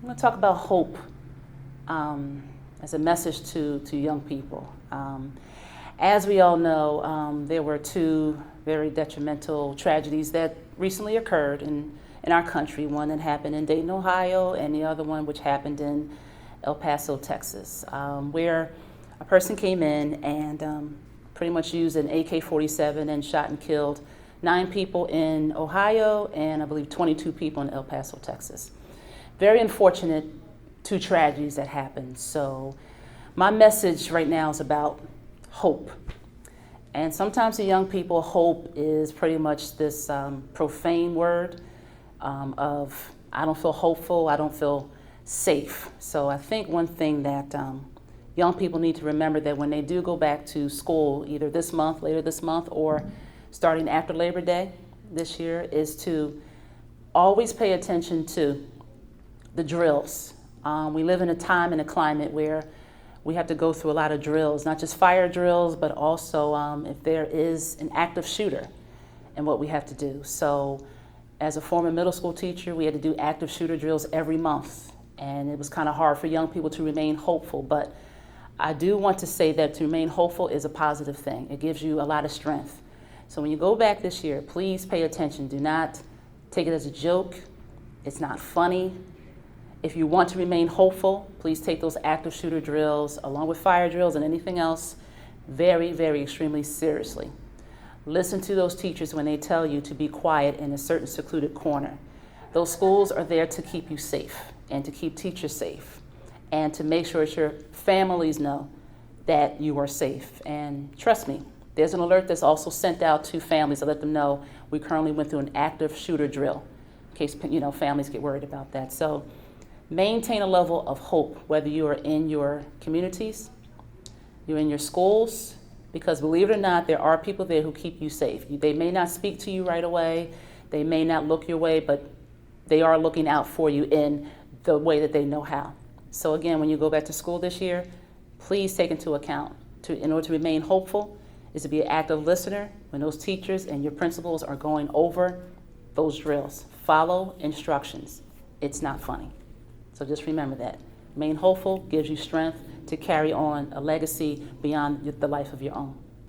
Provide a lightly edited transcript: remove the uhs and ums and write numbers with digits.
I'm going to talk about hope as a message to young people. As we all know, there were two very detrimental tragedies that recently occurred in our country. One that happened in Dayton, Ohio, and the other one which happened in El Paso, Texas, where a person came in and pretty much used an AK-47 and shot and killed 9 people in Ohio and I believe 22 people in El Paso, Texas. Very unfortunate two tragedies that happened. So my message right now is about hope. And sometimes to young people, hope is pretty much this profane word of I don't feel hopeful, I don't feel safe. So I think one thing that young people need to remember that when they do go back to school, either this month, later this month, or starting after Labor Day this year, is to always pay attention to the drills. We live in a time and a climate where we have to go through a lot of drills, not just fire drills, but also if there is an active shooter and what we have to do. So as a former middle school teacher, we had to do active shooter drills every month. And it was kind of hard for young people to remain hopeful. But I do want to say that to remain hopeful is a positive thing. It gives you a lot of strength. So when you go back this year, please pay attention. Do not take it as a joke. It's not funny. If you want to remain hopeful, please take those active shooter drills, along with fire drills and anything else, very, very extremely seriously. Listen to those teachers when they tell you to be quiet in a certain secluded corner. Those schools are there to keep you safe and to keep teachers safe and to make sure that your families know that you are safe. And trust me, there's an alert that's also sent out to families to let them know we currently went through an active shooter drill in case families get worried about that. So maintain a level of hope, whether you are in your communities, you're in your schools, because believe it or not, there are people there who keep you safe. They may not speak to you right away, they may not look your way, but they are looking out for you in the way that they know how. So again, when you go back to school this year, please take into account, in order to remain hopeful, is to be an active listener when those teachers and your principals are going over those drills. Follow instructions. It's not funny. So just remember that. Remain hopeful gives you strength to carry on a legacy beyond the life of your own.